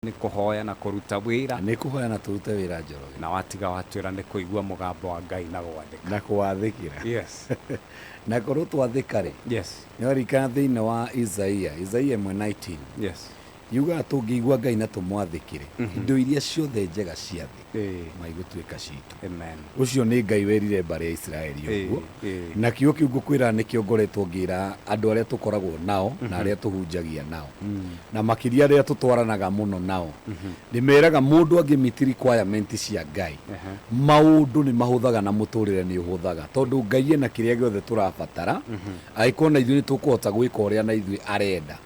ni kuhoya na kuruta wira ni kuhoya na turute wira Njoroge na watiga watwira ni kuigua mugambo wa Ngai na gwathika na kuwathikira yes na korwo twathikare yes no rikana thiini wa Isaia 19 yes yuga tungĩigua Ngai na tũmwathĩkĩre indo iria ciothe njega cia thĩ maigũtuĩka citũ. Amen. Ũcio nĩ Ngai werire mbarĩ ya Isiraeli ũguo na kiugo kĩu ngũkwĩra nĩkĩo ngoretwo ngĩra andũ arĩa tũkoragwo nao na arĩa tũhunjagia nao na makĩria arĩa tũtwaranaga mũno nao ndĩmeraga mũndũ angĩmiti requirement cia Ngai maũndũ nĩ mahũthaga na mũtũrĩre nĩ ũhũthaga tondũ Ngai ena kĩrĩa gĩothe tũrabatara angĩkorwo na ithuĩ nĩ tũkũhota gwĩka ũrĩa na ithuĩ arenda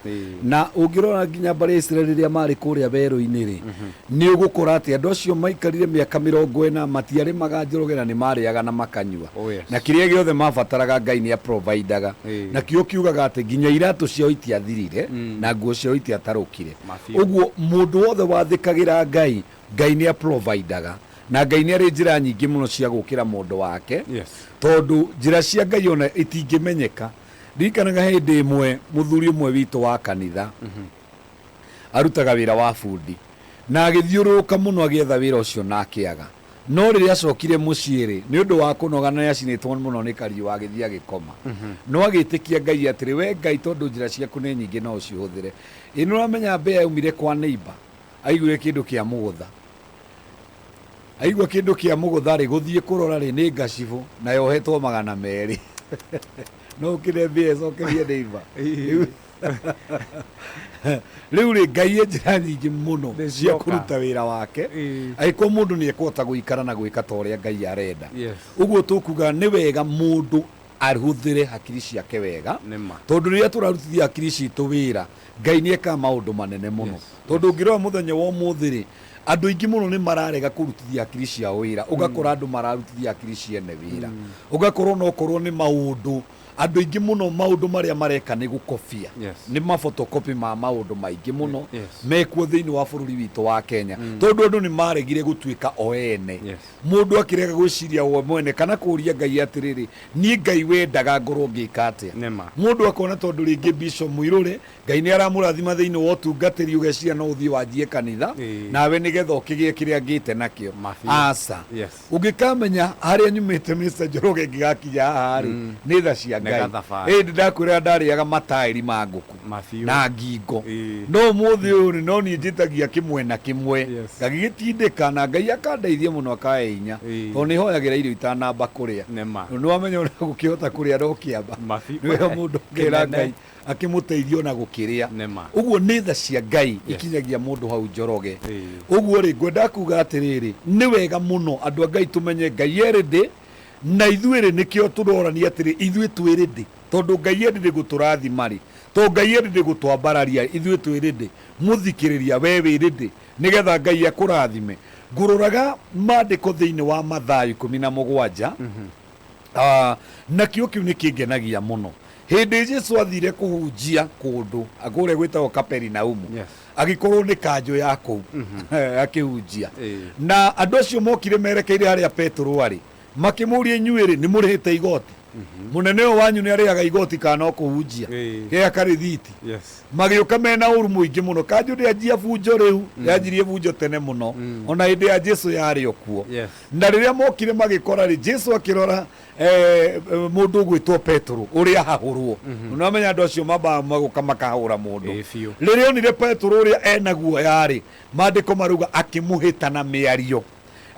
na ũngĩrora nginya mbarĩ Israeli rĩa marĩ kũrĩa werũ-inĩ rĩ nĩ ũgũkora atĩ andũ acio maikarire mĩaka 40 matiarĩmaga Njoroge na nĩ marĩaga na makanyua na kĩrĩa gĩothe mabataraga Ngai nĩ aprovidaga na kĩo kiugaga atĩ nginya iratũ ciao itiathirire na nguo ciao itiatarũkire ũguo mũndũ wothe wathĩkagĩra Ngai Ngai nĩ aprovidaga na Ngai nĩ arĩ njĩra nyingĩ mũno cia gũkĩra mũndũ wake tondũ njĩra cia Ngai ona itingĩmenyeka. Ndirikanaga hĩndĩ ĩmwe mũthuri ũmwe witũ wa kanitha arutaga wĩra wa bundi na agĩthiũrũrũka mũno agĩetha wĩra ũcio na akĩaga no rĩrĩa acokire mũciĩ rĩ nĩ ũndũ wa kũnoga na yacinĩtwo mũno nĩ kariũa agĩthiĩ agĩkoma no agĩtĩkia Ngai atĩrĩ we Ngai tondũ njĩra ciaku nĩ nyingĩ no ũcihũthĩre. Ĩ nĩ ũramenya mbea yaumire kwa neighbor aiguire kĩndũ kĩa mũgũtha aigua kĩndũ kĩa mũgũtha rĩ gũthiĩ kũrora rĩ nĩ ngacibũ na yohetwo 200 no kĩrĩa mbea cokerie neighbor rĩu rĩ Ngai njĩra nyingĩ mũno cia kũruta wĩra wake angĩkorwo mũndũ nĩ ekũhota gũikara na gwĩka ta ũrĩa Ngai arenda. Ũguo tũkuga nĩ wega mũndũ ahũthĩre hakiri ciake wega tondũ rĩrĩa tũrarutithia hakiri citũ wĩra Ngai nĩ ekaga maũndũ manene mũno tondũ ũngĩrora mũthenya wa ũmũthĩ rĩ andũ aingĩ mũno nĩ mararega kũrutithia hakiri ciao wĩra ũgakora andũ mararutithia hakiri ciene wĩra ũgakorwo no korwo nĩ maũndũ andũ aingĩ mũno maũndũ marĩa mareka nĩ gũkobia nĩ mafotokopi ma maũndũ maingĩ mũno mekuo thĩinĩ wa bũrũri witũ wa Kenya tondũ andũ nĩ maregire gũtuĩka o ene mũndũ akĩrega gwĩciria we mwene kana kũria Ngai atĩrĩrĩ niĩ Ngai wendaga ngorwo ngĩka atĩa mũndũ akona tondũ rĩngĩ Bishop Mũirũrĩ Ngai nĩ aramũrathima thĩinĩ wa ũtungatĩri ũgeciria no ũthiĩ wanjie kanitha nawe nĩgetha ũkĩgĩe kĩrĩa ngĩte nakĩo aca ũngĩkamenya harĩa nyumĩte Mr. Njoroge ngĩgakinya haha rĩ nĩ tha cia Ngai ĩndĩ ndakwĩra ndarĩaga mataĩri ma ngũkũ na ngingo no mũthĩ ũyũ no niĩ njĩtagia kĩmwe na kĩmwe ngagĩtindĩka na Ngai akandeithia mũno akahe hinya tondũ nĩ hoyagĩra irio itanamba kũrĩa nĩ wamenya ũrĩa gũkĩhota kũrĩa no kĩamba nĩwe mũndũ kĩra Ngai akĩmũteithio na gũkĩrĩa ũguo nĩ tha cia Ngai ikinyagia mũndũ hau Njoroge. Ũguo rĩ ngwenda kuga atĩrĩrĩ nĩ wega mũno andũ a Ngai tũmenye Ngai erĩndĩ na ithuĩ rĩ nĩkĩo tũrorania atĩrĩ ithuĩ twĩrĩndĩ tondũ Ngai endĩ gũtũrathima rĩ tondũ Ngai endĩ gũtwambararia ithuĩ twĩrĩndĩ mũthikĩrĩria we wĩrĩndĩ nĩgetha Ngai akũrathime. Ngũroraga maandĩko thĩinĩ wa Mathayo 17 na kĩo kĩu nĩ kĩngenagia mũno hĩndĩ Jesũ athire kũhunjia kũndũ akũrĩa gwĩtagwo Kaperinaumu agĩkorwo nĩ kanjũ ya kũu akĩhunjia na andũ acio mokire merekeire harĩa Petro arĩ makĩmũria inyuĩ nĩ mũrĩhĩte igoti mũnene ũyũ wanyu nĩ arĩaga igoti kana kũhunjia gĩa karĩthiti magĩũka mena ũru mũingĩ mũno kanjũ ndĩanjia bunjo rĩu yanjirie bunjo tene mũno ona hĩndĩ ya Jesũ yarĩ okuo na rĩrĩa mokire magĩkora rĩ Jesũ akĩrora mũndũ ũgwĩtwo Petro ũrĩa hahũrwo nĩwamenya andũ acio mambaga magũka makahũra mũndũ rĩrĩa onire Petro ũrĩa ena guoya rĩ maandĩko marauga akĩmũhĩta na mĩario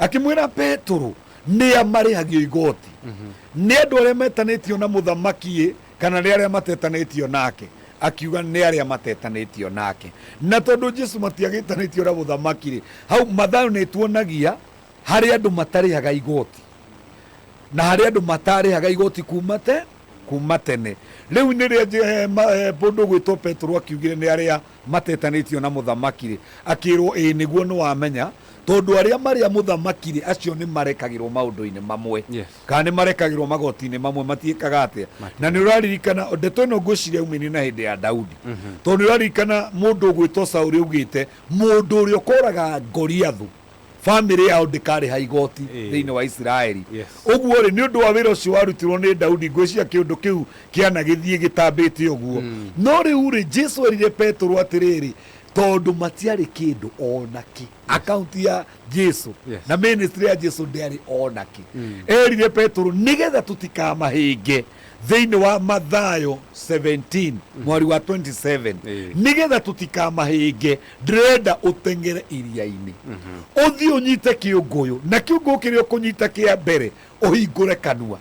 akĩmwĩra Petro nĩ amarĩhagio igoti nĩ andũ arĩa metanĩtio na mũthamaki kana nĩ arĩa matetanĩtio nake akiuga nĩ arĩa matetanĩtio nake na tondũ Jesũ matiagĩtanĩtio na mũthamaki rĩ hau Mathayo nĩ tuonagia harĩ andũ matarĩhaga igoti na harĩ andũ matarĩhaga igoti kuma tene rĩu nĩ rĩrĩa mũndũ gwĩtwo Petro akiugire nĩ arĩa matetanĩtio na mũthamaki rĩ akĩrwo nĩguo nĩ wamenya tondũ arĩa marĩa mũthamaki acio nĩ marekagĩrwo maũndũ-inĩ mamwe kana nĩ marekagĩrwo magoti-inĩ mamwe matiĩkaga atĩa na nĩ ũraririkana ndeto ĩno ngwĩciria umĩnĩ na hĩndĩ ya Daudi tondũ nĩ ũraririkana mũndũ gwĩtwo Saũlũ augĩte mũndũ ũrĩa ũkoraga Goliathu family yao ndĩkarĩha igoti thĩinĩ wa Isiraeli ũguo rĩ nĩ ũndũ wa wĩra ũcio warutirwo nĩ Daudi ngwĩciria kĩũndũ kĩu kĩana gĩthiĩ gĩtambĩte ũguo no rĩu rĩ Jesũ erire Petro atĩrĩrĩ tondu matiarĩ kĩndũ onaki akaunti ya Jesu na ministry ya Jesu ndĩarĩ onaki. Erire Petro nigetha tutikamahĩnge thĩinĩ wa Mathayo 17 mweri wa 27 nigetha tutikamahĩnge ndĩrenda ũteng'ere iria-inĩ ũthiĩ ũnyite kĩũngũyũ na kĩũngũyũ kĩrĩa ũkũnyita kĩa mbere ũhingũre kanua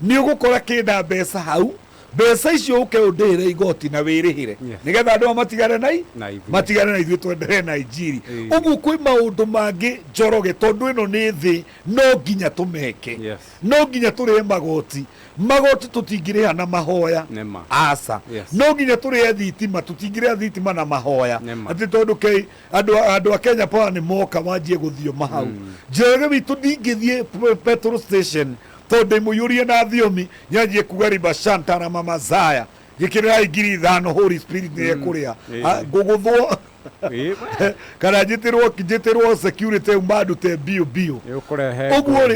nĩ ũgũkora kĩna mbeca hau mbeca icio ũke ũndĩhĩre igoti na wĩrĩhĩre nigetha andũ matigane na ithuĩ twenderee na injiri. Ũguo kwĩ maũndũ mangĩ Njoroge tondũ ĩno nĩ thĩ no nginya tũmeke no nginya tũrĩhe magoti tũtingĩrĩha na mahoya aca no nginya tũrĩhe thitima tũtingĩrĩha thitima na mahoya atĩ tondũ andũ a Kenya Power nĩ moka manjie gũthioma hau. Njoroge witũ ndingĩthiĩ petrol station tondũ mũiyũrie na thiomi nyanjie kuga riba shanta na mama zaya gĩkĩrĩra ngiri 5 Holy Spirit nĩ ekũrĩa ngũgũthwo kana njĩtĩrwo security mandute bio ũguo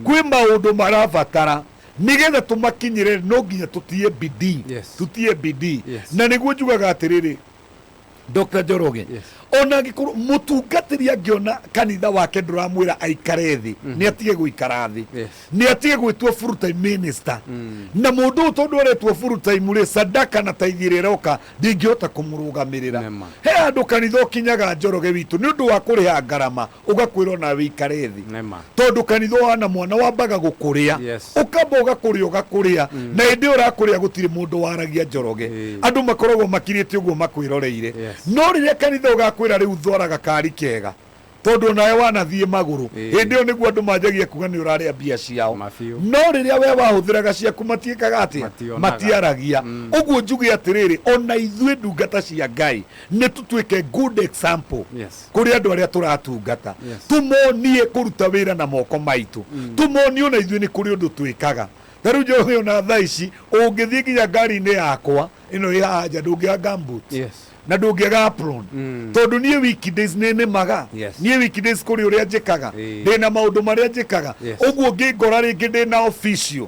kwĩ maũndũ marabatara nigetha tũmakinyĩre no nginya tũtie bidii na nĩguo njugaga atĩrĩrĩ Dr. Njoroge ona ngĩkorwo mũtungatĩri angĩona kanitha wake ndũramwĩra aikare thĩ nĩ atige gũikara thĩ nĩ atige gwĩtwo full time minister na mũndũ tondũ aretwo full time rĩ sadaka na taithi rĩroka ndingĩhota kũmũrũgamĩrĩra. He andũ kanitha ũkinyaga Njoroge witũ nĩ ũndũ wa kũrĩha ngarama ũgakwĩrwo na wĩikare thĩ tondũ kanitha wana mwana wambaga gũkũrĩa ũkamba ũgakũrĩa na hĩndĩ ĩyo ũrakũrĩa gũtirĩ mũndũ waragia Njoroge andũ makoragwo makirĩte ũguo makwĩroreire no rĩrĩa kanitha ũgakwĩra rĩu thwara gakari kega tondu nawe wanathiĩ magũrũ hĩndĩ ĩyo nĩguo andũ manjagia kuga nĩ ũrarĩa mbia ciao no rĩrĩa we wahũthĩraga ciaku matiĩkaga atĩa matiaragia. Ũguo njuge atĩrĩrĩ ona ithuĩ ndungata cia Ngai nĩ tũtuĩke good example kũrĩ andũ arĩa tũratungata tũmonie kũruta wĩra na moko maitũ tũmonie ona ithuĩ nĩ kũrĩ ũndũ twĩkaga. Tarĩu Njoroge ona thaa ici ũngĩthiĩ nginya ngari-inĩ yakwa ĩno ĩ haha nja ndũngĩaga gumboot na ndũngĩaga apron tondũ niĩ weekdays nĩ nĩmaga niĩ weekdays kũrĩ ũrĩa njĩkaga ndĩna maũndũ marĩa njĩkaga. Ũguo ngĩngora rĩngĩ ndĩna official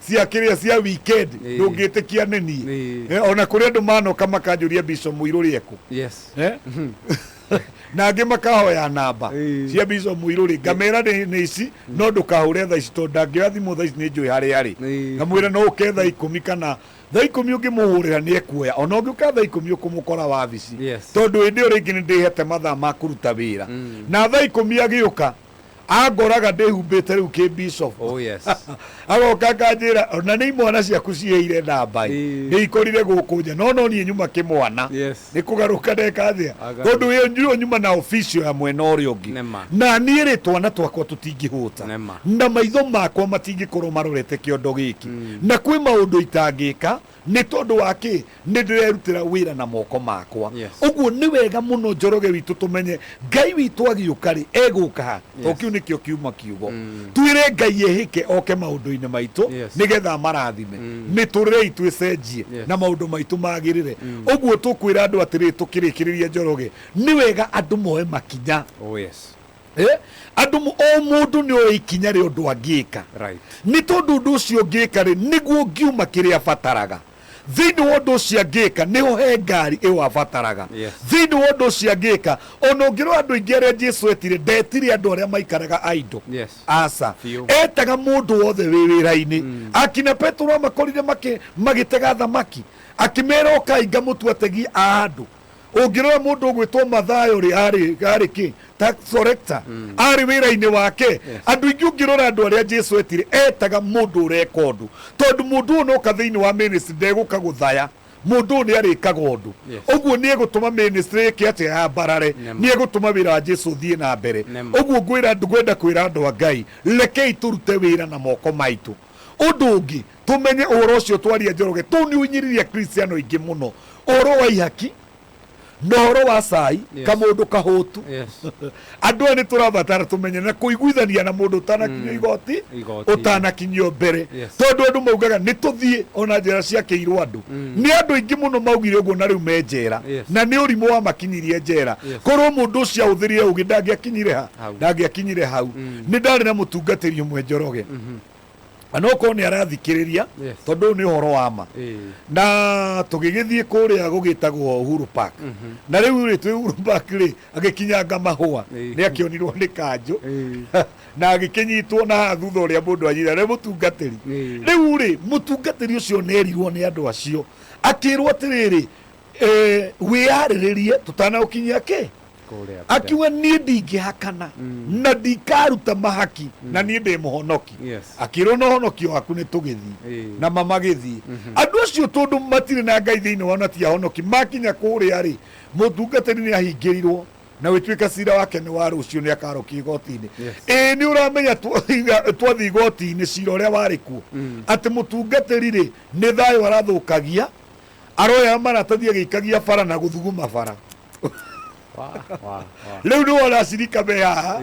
cia kĩrĩa cia weekend ndũngĩtĩkia nĩ niĩ ona kũrĩ andũ manoka makanjũria Bishop Mũirũ rĩeku na angĩ makahoya namba cia Bishop Mũirũ rĩ ngamera nĩ ici no ndũkahũre thaa ici tondũ ndangĩoya thimũ thaa ici nĩ njũĩ harĩa arĩ ngamwĩra no ũke thaa 10 kana thaa 10 ũngĩmũhũrĩra nĩ ekuoya ona ũngĩũka thaa 10 ũkũmũkora wabici tondũ hĩndĩ ĩyo rĩngĩ nĩ ndĩhete mathaa ma kũruta wĩra na thaa 10 agĩũka angoraga ndĩhumbĩte rĩu kĩ Bishop agoka akanjĩra ona nĩ imwana ciaku ciheire namba nĩ ikorire gũkũ nja no niĩ nyuma kĩmwana nĩ kũgarũka ndeka thĩa tondũ wĩ nyuma na official ya mwena ũrĩa ũngĩ na niĩ rĩ twana twakwa tũtingĩhũta na maitho makwa matingĩkorwo marorete kĩondo gĩkĩ na kwĩ maũndũ itangĩka nĩ tondũ wa kĩ nĩ ndĩrerutĩra wĩra na moko makwa. Ũguo nĩ wega mũno Njoroge witũ tũmenye Ngai witũ agĩũka rĩ egũka ha to kĩu nĩkĩo kiuma kiugo twĩre Ngai ehĩke oke maũndũ-inĩ maitũ nĩgetha marathime mĩtũrĩre itũ ĩcenjie na maũndũ maitũ magĩrĩre. Ũguo tũkwĩra andũ atĩrĩ tũkĩrĩkĩrĩria Njoroge nĩ wega andũ moe makinya andũ o mũndũ nĩ oĩ ikinya rĩ ũndũ angĩka nĩ tondũ ũndũ ũcio ngĩka rĩ nĩguo ngiuma kĩrĩa abataraga thĩinĩ wa ũndũ ũcio angĩka nĩho he ngari ĩyo abataraga thĩinĩ wa ũndũ ũcio angĩka ona ũngĩrwo andũ aingĩ arĩa Jesu etire ndetire andũ arĩa maikaraga idle aca etaga mũndũ wothe wĩ wĩra-inĩ akina Petro amakorire magĩtega thamaki akĩmera ũkai ngamũtua ategi a andũ ũngĩrora mũndũ ũgwĩtwo Mathayo rĩ arĩ kĩ tax collector arĩ wĩra-inĩ wake andũ aingĩ ũngĩrora andũ arĩa Jesu etire etaga mũndũ ũreka ũndũ tondũ mũndũ ũyũ noka thĩinĩ wa ministry ndegũka gũthaya mũndũ ũyũ nĩ arĩkaga ũndũ ũguo nĩ egũtũma ministry ĩke atĩa yambarare nĩ egũtũma wĩra wa Jesu thiĩ na mbere. Ũguo ngwenda kwĩra andũ a Ngai rekei tũrute wĩra na moko maitũ. Ũndũ ũngĩ tũmenye ũhoro ũcio twaria Njoroge tũu nĩ ũnyiririe Kristiano aingĩ mũno ũhoro wa ihaki na ũhoro wa cai kamũndũ kahũtu andũ aya nĩ tũrabatara tũmenye na kũiguithania na mũndũ ũtanakinyio igoti ũtanakinyio mbere tondũ andũ maugaga nĩ tũthiĩ ona njĩra ciakĩirwo andũ nĩ andũ aingĩ mũno maugire ũguo na rĩu me njera na nĩ ũrimũ wa makinyirie njera korwo mũndũ ũcio ahũthĩrire ũgĩ ndangĩakinyire hau nĩ ndarĩ na mũtungatĩri ũmwe Njoroge anoko ni arathikiriria tondu ni horo wa ma na tugigithie kuria gugitagwo Uhuru Park na riu ri twi Uhuru Park ri agikinyanga mahua ni akionirwo ni kanju na agikinyitwo na thutha uria mundu anyira ni mutungatiri riu ri mutungatiri ucio nerirwo ni andu acio akirwo atiriri wiyariririe tutana ukinyia ki akiwa ni ndingihakana na ndikaruta mahaki na ni ndi muhonoki akirwo no honoki waku ni tugithi na mama githi andu acio tondu matire na ngai thiini wana ti honoki makinya kuria ri mutungatiri ni ahingirirwo na wituika cira wake ni wa rucio ni akaroki igoti-ini ni uramenya twathi igoti-ini cira uria wari kuo ati mutungatiri ri ni thayo arathukagia aroya maratathi agikagia bara na guthuguma bara riu ni wona cirika me haha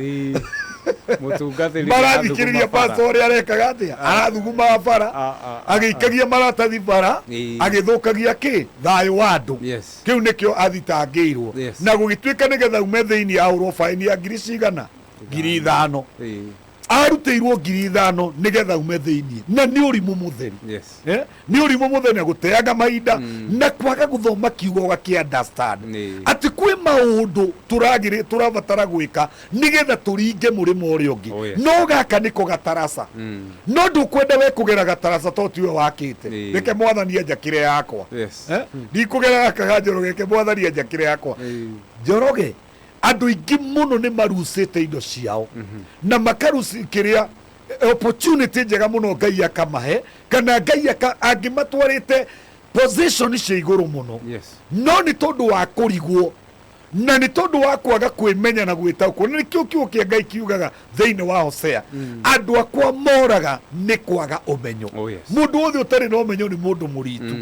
marathikiriria pastor arekaga atia arathuguma bara agikagia maratathi bara agithukagia ki thayo wa andu kiu nikio athitangirwo na gugituika nigetha ume thiini ahurwo faini ya ngiri cigana 5,000 arutirwo 5,000 nigetha ume thiini na ni urimu mutheri ni urimu mutheri guteanga mahinda na kwaga guthoma kiugo gaki understand ati kwi maundu turabatara gwika nigetha turinge murimo uri ungi no gaka niko gatarasa no ndukwenda we kugera gatarasa to tiwe wakite reke mwathani njakire yakwa ndikugera gaka ganjoroge ke mwathani njakire yakwa Njoroge andu ingi muno ni marusite indo ciao na makarusikiria opportunity njega muno Ngai akamahe kana Ngai angimatwarite position cia iguru muno no ni tondu wa kurigwo na ni tondu wa kwaga kwimenya na gwitaukwo ni kio kia Ngai kiugaga thiini wa Hosea andu akwa moraga ni kwaga umenyo mundu othe utari na umenyo ni mundu muritu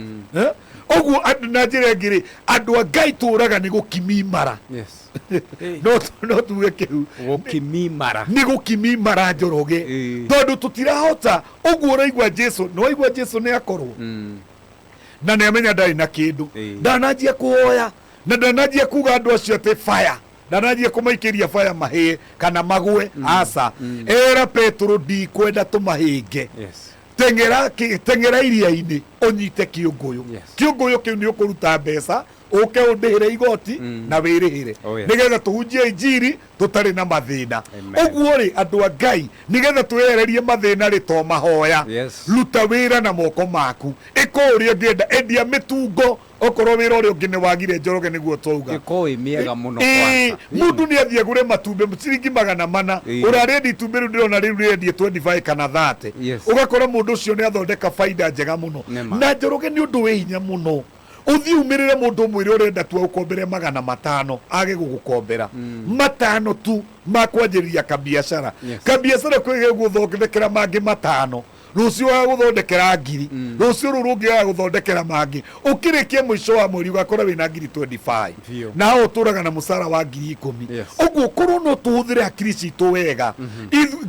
oguo na njira ngiri andu a Ngai turaga ni gukimimara no tuge kiu gukimimara ni gukimimara Njoroge tondu tutirahota oguo uraigwa Jesu no igwa Jesu ni akorwo na ni amenya ndari na kindu ndanajia kuoya na ndanajia kuga andu acio ati fire ndanajia kumaikiria fire mahie kana magwe asa era Petro ndikwenda tumahinge tengera iria-ini unyite kiunguyu kiunguyu kiu ni ukuruta mbeca uke undihire igoti na wirihire nigetha tuhunjie injiri tutari na mathina uguo ri andu a Ngai nigetha twehererie mathina ri to mahoya ruta wira na moko maku iko uria ngienda endia mitungo okorwo wira uria ungi ni wagire Njoroge niguo twauga iko imiega muno kwanza mundu ni athie gure matumbe ciringi 400 urarendi itumbe riu ndirona riu rendi 25 kana 30 ugakora mundu ucio ni athondeka faida njega muno na Njoroge ni undu wi hinya muno uthi umirire mundu mwire urenda tu ukombere 500 age gugukombera 5 tu makwanjiriria kabiashara kabiashara kwege guthondekera mangi 5 rucio wa guthondekera ngiri rucio rurungi wa guthondekera mangi ukirikie mwisho wa mweri ugakora wina ngiri 25 na uturaga na musara wa ngiri 10 uguo korwo no tuhuthire hakiri citu wega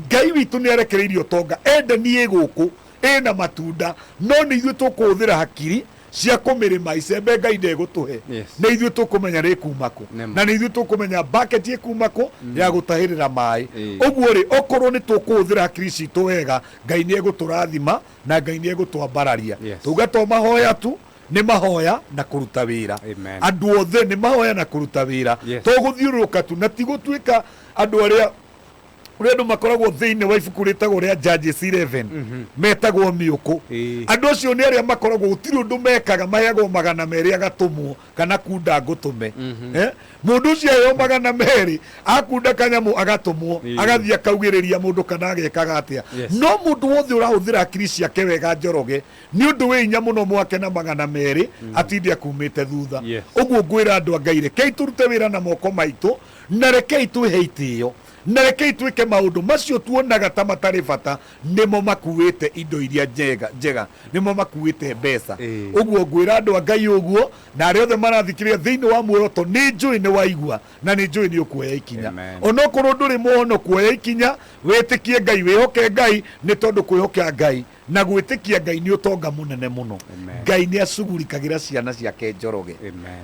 Ngai witu ni arekereirio tonga ende nie guku ena matunda no ni ithu tukuhuthira hakiri cia kumirima icembe Ngai ndegutuhe na ithu tukumenya ri kumako na ni ithu tukumenya bucket ye kumako ya gutahirira mai uguo ri okorwo ni tukuhuthira hakiri citu wega Ngai ni eguturathima na Ngai ni egutwambararia tugato mahoya tu ni mahoya na kuruta wira andu othe ni mahoya na kuruta wira tuguthiuruka tu na tigutwika andu aria andu makoragwo thiini wa ibuku ritagwo ria Judges 11 metagwo miuku andu acio ni aria makoragwo gutiri undu mekaga maheagwo 200 agatumwo kana kunda ngutume mundu ucio ayo 200 akunda kanyamu agatumwo agathii akaugiriria mundu kana agekaga atia no mundu wothe urahuthira hakiri ciake wega Njoroge ni undu wi hinya muno mwake na 200 atindi akumite thutha uguo ngwira andu a Ngai rekei turute wira na moko maitu na rekei tuhe itio na rekei twike maundu macio tuonaga ta matari bata nimo makuite indo iria njega nimo makuite mbeca uguo ngwira andu a Ngai uguo na aria othe marathikiria thiini wa muoroto ni njui ni waigua na ni njui ni ukuoya ikinya onokorwo nduri muono kuoya ikinya witikie Ngai wihoke Ngai ni tondu kwihokea Ngai na gwĩtĩkia Ngai nĩ ũtonga mũnene mũno. Ngai nĩ acugurikagira ciana ciake Njoroge,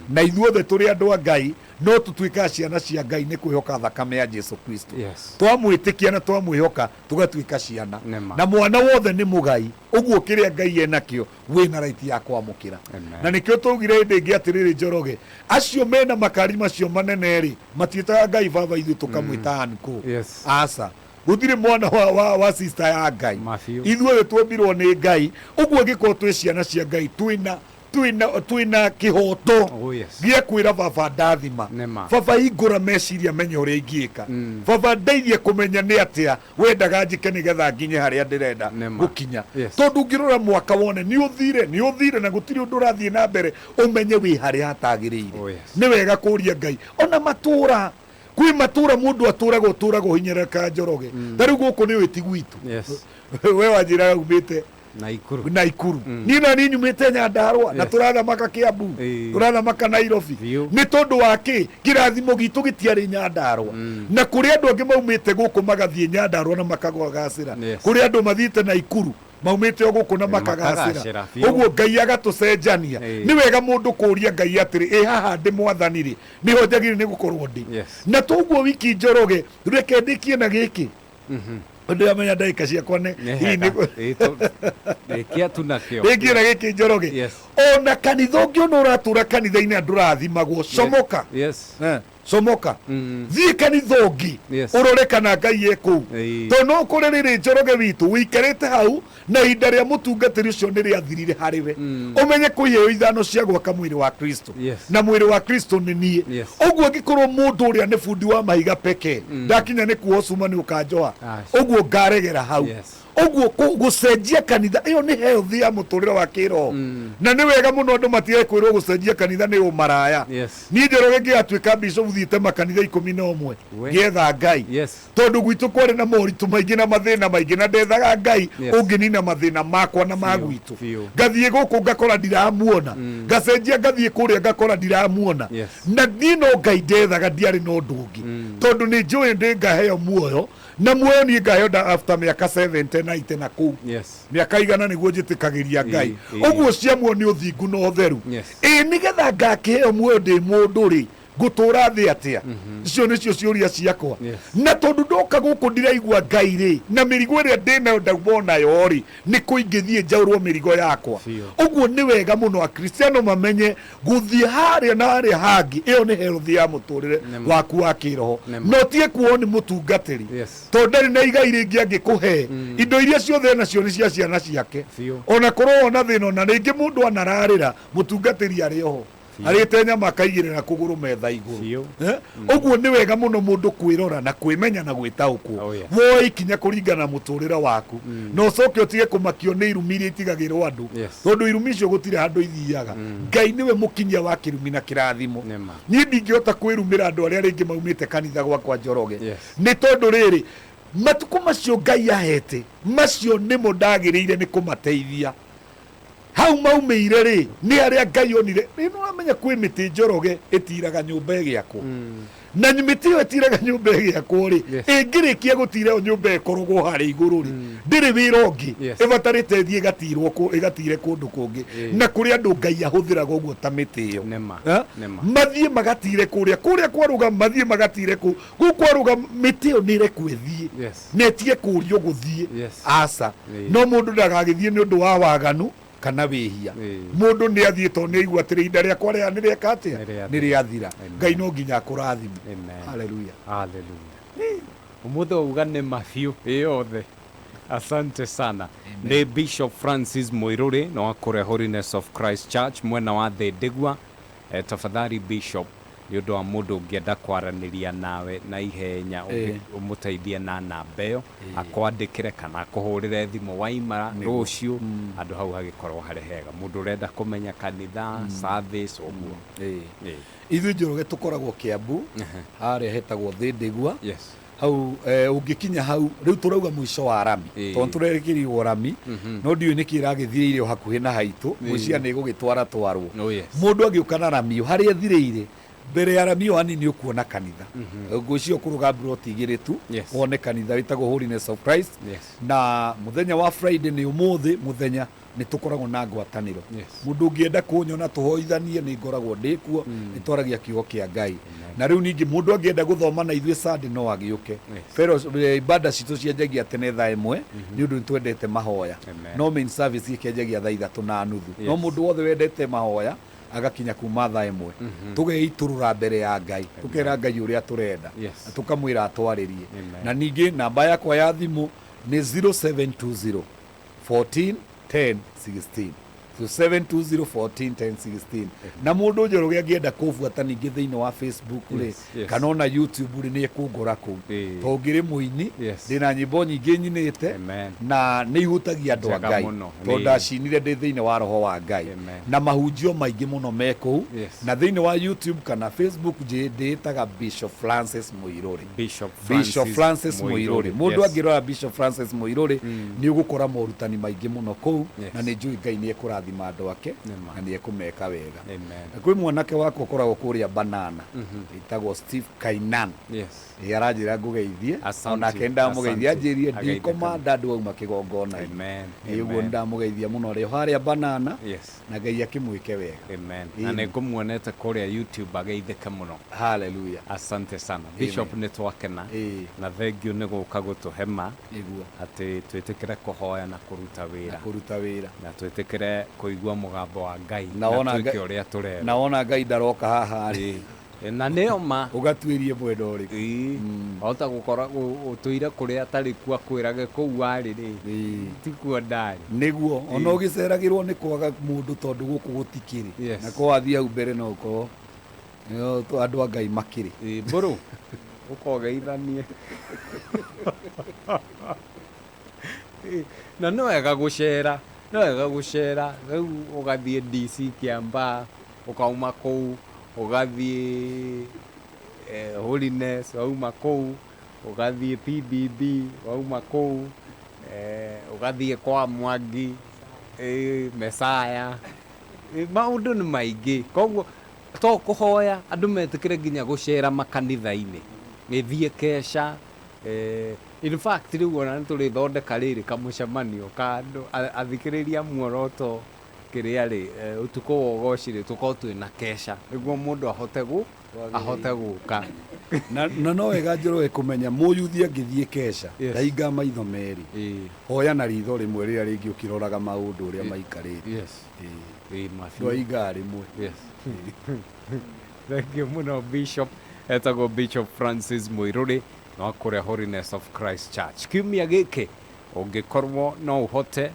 na ithuothe tũrĩ andũ a Ngai no tũtuĩkaga ciana cia Ngai nĩ kwĩhoka thakame ya Jesu Kristo. Twamwĩtĩkia na twamwĩhoka tũgatuĩka ciana, na mwana wothe nĩ mũgai, ũguo kĩrĩa Ngai enakĩo wĩna raiti ya kwamũkĩra. Na nĩkĩo tũugire hĩndĩ ĩngĩ atĩrĩrĩ Njoroge, acio mena makari macio manene rĩ matiĩtaga Ngai baba ithuĩ tũkamwĩta Anko. Aca gũtirĩ mwana wa sister ya Ngai, ithuothe tuombirwo nĩ Ngai, ũguo gĩkorwo twĩ ciana cia Ngai twĩna kĩhoto gĩa kwĩra baba ndathima, baba hingũra meciria menye ũrĩa ingĩka, baba ndeithie kũmenya nĩ atĩa wendaga njĩke nĩgetha nginye harĩa ndĩrenda gũkinya. Tondũ ngĩrora mwaka wone nĩ ũthire na gũtirĩ ũndũ ũrathiĩ na mbere, ũmenye wĩ harĩa hatagĩrĩire. Nĩ wega kũria Ngai ona matũra, kwĩ matũra mũndũ atũraga hinyereka Njoroge, ta rĩu gũkũ nĩ wĩti gwitũ, we wanjĩraga umĩte Naikuru, niĩ na niĩ nyumĩte Nyandarua na tũrathamaka Kiambu, tũrathamaka Nairobi. Nĩ tondũ wa kĩ? Kĩrathimo gitũ gĩtiarĩ Nyandarua, na kũrĩ andũ angĩ maumĩte gũkũ magathiĩ Nyandarua na makagacĩra, kũrĩ andũ mathiĩte Naikuru maumĩte o gũkũ na makagacĩra. Ũguo Ngai agatucenjania. Nĩ wega mũndũ kũria Ngai atĩrĩ haha ndĩ mwathani rĩ nĩho njagĩrĩire nĩ gũkorwo ndĩ. Na toguo wiki Njoroge reke ndĩkie na gĩkĩ ndĩ amenya ndagĩka ciakwa rĩkia tu nakĩo rĩkia na gĩkĩ Njoroge. Ona kanitha ũngĩona ũratũra kanitha-inĩ andũ rathimagwo, comoka comoka thiĩ kanitha ũngĩ ũrore kana Ngai e kũu. Tondũ no kũrĩ rĩrĩ Njoroge witũ wĩikarĩte hau na ihinda rĩa mũtungatĩri ũcio nĩ rĩathirire harĩwe, ũmenye kwĩheo ithano cia gwaka mwĩrĩ wa Kristo, na mwĩrĩ wa Kristo nĩ niĩ. Ũguo angĩkorwo mũndũ ũrĩa nĩ bundi wa mahiga peke ndakinya nĩ kuoha cuma nĩ ũkanjoha, ũguo ngaregera hau. Ũguo gũcenjia kanitha ĩyo nĩ health ya mũtũrĩre wa kĩroho, na nĩ wega mũno andũ matige kwĩrwo gũcenjia kanitha nĩ ũmaraya. Niĩ Njoroge ngĩgatuĩka bishop thiĩte makanitha 11 ngĩetha Ngai, tondũ gwitũ kwarĩ na moritũ maingĩ na mathĩna maingĩ, na ndethaga Ngai ũngĩnina mathĩna makwa na ma gwitũ. Ngathiĩ gũkũ ngakora ndiramuona, ngacenjia ngathiĩ kũrĩa ngakora ndiramuona, na niĩ no Ngai ndethaga, ndiarĩ na ũndũ ũngĩ, tondũ nĩ njũĩ ndĩ ngaheo muoyo, na muoyo niĩ ngaheo after mĩaka 70 na ite na kũu mĩaka igana nĩguo njĩtĩkagĩria Ngai. Ũguo ciamwo nĩ ũthingu na ũtheru. Nĩgetha ngakĩheo muoyo ndĩ mũndũ rĩ ngũtũra thĩ atĩa? Icio nĩcio ciũria ciakwa. Na tondũ ndoka gũkũ ndiraigua Ngai rĩ, na mĩrigo ĩrĩa ndĩnayo ndauma nayo rĩ nĩ kũingĩthiĩ njaũrwo mĩrigo yakwa. Ũguo nĩ wega mũno akristiano mamenye gũthiĩ harĩa na harĩa hangĩ, ĩyo nĩ health ya mũtũrĩre waku wa kĩroho, no tie kuo nĩ mũtungatĩri, tondũ ndarĩ na igai rĩngĩ angĩkũhe. Indo iria ciothe nacio nĩ cia ciana ciake, ona korwo ona thĩna ona rĩngĩ mũndũ anararĩra mũtungatĩri arĩ oho arĩte nyama akaigĩrĩra kũgũrũ metha igũrũ. Ũguo nĩ wega mũno mũndũ kwĩrora na kwĩmenya na gwĩtaũkwo, woe ikinya kũringana na mũtũrĩre waku, na ũcoke ũtige kũmakio nĩ irumi iria itigagĩrwo andũ, tondũ irumi icio gũtirĩ handũ ithiaga. Ngai nĩwe mũkinyia wa kĩrumi na kĩrathimo. Niĩ ndingĩhota kwĩrumĩra andũ arĩa rĩngĩ maumĩte kanitha gwakwa Njoroge, nĩ tondũ rĩrĩ matukũ macio Ngai ahete macio nĩmo ndagĩrĩire nĩ kũmateithia. Hau maumĩire rĩ nĩ arĩa Ngai onire. Nĩ ũramenya kwĩ mĩtĩ Njoroge ĩtiraga nyũmba ĩgĩakwo, na mĩtĩ ĩyo ĩtiraga nyũmba ĩgĩakwo rĩ ĩngĩrĩkia gũtira nyũmba ĩkorogwo harĩa igũrũ rĩ ndĩrĩ wĩra ũngĩ ĩbatarĩte thiĩ ĩgatire kũndũ kũngĩ, na kũrĩ andũ Ngai ahũthĩraga ũguo ta mĩtĩ ĩyo mathiĩ magatire kũrĩa kwaruga, mathiĩ magatire kũu kwaruga. Mĩtĩ ĩyo nĩ ĩrekwo ĩthiĩ na ĩtige kũũrio gũthiĩ, aca no mũndũ ndagagĩthiĩ nĩ ũndũ wa waganu kana wĩhia. Mũndũ nĩ athiĩ tondũ nĩ aigua atĩrĩ ihinda rĩakwa rĩa nĩ rĩeka atĩa, nĩ rĩathira. Ngai no nginya akũrathime. Haleluya, haleluya. Ũmũthĩ uga nĩ mabiũ yothe. Asante sana. Nĩ Bishop Francis Mũirũrĩ na wa Kũrĩa Holiness of Christ Church mwena wa Thĩndĩgua. Tafadhali Bishop, nĩ ũndũ wa mũndũ ũngĩenda kwaranĩria nawe na ihenya ũmũteithie na namba ĩyo, akwandĩkĩre kana akũhũrĩre thimũ waima rũciũ, andũ hau hagĩkorwo harĩ hega. Mũndũ ũrenda kũmenya kanitha service ũguo. Ithuĩ Njoroge tũkoragwo Kiambu harĩa hetagwo Thĩndĩgua. Hau ũngĩkinya hau rĩu tũrauga mũico wa rami, tondũ tũrerekeirwo rami, no ndiũĩ nĩkĩ ĩragĩthirĩire o hakuhĩ na haitũ, mũicia nĩ gũgĩtwara twarwo. Mũndũ agĩũka na rami harĩa thirĩire mbere ya Ramio hanini ukuona kanitha ngwicio kuruga broti igiri tu wone kanitha witagwo Holiness of Christ na muthenya wa Friday ni umuthi muthenya ni tukoragwo na ngwataniro mundu ungienda kunyona tuhoithanie ni ngoragwo ndikuo ni twaragia kiugo kia Ngai na riu ningi mundu angienda guthoma na ithuĩ Sunday no agiuke pero ibada citu cianjagia tene thaa 1 ni undu twendete mahoya no main service ikenjagia thaa 3:30 no mundu wothe wendete mahoya agakinya kuma thaa 1 tugeiturura mbere ya Ngai tukera Ngai uria turenda tukamwira atwaririe na ningi namba yakwa ya thimu ni 0720 14 10 16 so 720141016 na mundu njoroge angienda kufuata ningi thiini wa Facebook ri kana ona YouTube ri ni ekungora ku to ngiri muini ndina nyimbo nyingi nyinite na ni ihutagia andu a Ngai to ndacinire ndi thiini wa roho wa Ngai na mahunjio maingi muno meku na thiini wa YouTube kana Facebook nditaga Bishop Francis Muiruri Bishop Francis Muiruri mundu angirora Bishop Francis Muiruri ni ugukora morutani maingi muno ku na ni njui Ngai ni ekurathima andu ake na ni ekumeka wega kwi mwanake wako koragwo kuria Banana itagwo Steve Kainan aranjira ngugeithie ona kenda mugeithia njirie ndikomanda andu auma kigongona iguo ndamugeithia muno ri haria Banana na Ngai akimwike wega na ni ngumuonete kuria YouTube ageithike muno haleluya asante sana Bishop ni twakena na thengio ni guka gutuhema iguo ati twitikire kuhoya na kuruta wira na twitikire kuigua mugambo wa Ngai na twike uria turenda naona Ngai ndaroka haha na neoma ugatwirie mwendo ri ota gukora utuire kuria atari kwa kwirage kuu ari ri tikuo ndari niguo ona ugiceragirwo ni kwaga mundu tondu guku gutikiri na ko athia au mbere no ko to andu a Ngai makiri mburu ukogeithanie na no wega gucera rĩu ũgathiĩ DC Kiambaa ukauma kũu ugathiĩ Holiness wauma kũu ugathiĩ PBB wauma kũu ugathiĩ kwa Mwangi Mesaya maũndũ nĩ maingĩ koguo to kuhoya andu metikire nginya gucera makanitha-ini ngithie kesha in fact riu ona nituri thondeka riri kamucemanio kandu athikiriria muoroto kiria ri utuko wogoci tuko twina kesha niguo mundu ahote guka na no wega njoroe kumenya muyuthia ngithie kesha ndainga maitho meri hoya na ritho rimwe riria ringi ukiroraga maundu uria maikarite ndwainga rimwe thank you muno Bishop etagwo Bishop Francis Muiruri no kuria Holiness of Christ Church kiumia giki ungikorwo no uhote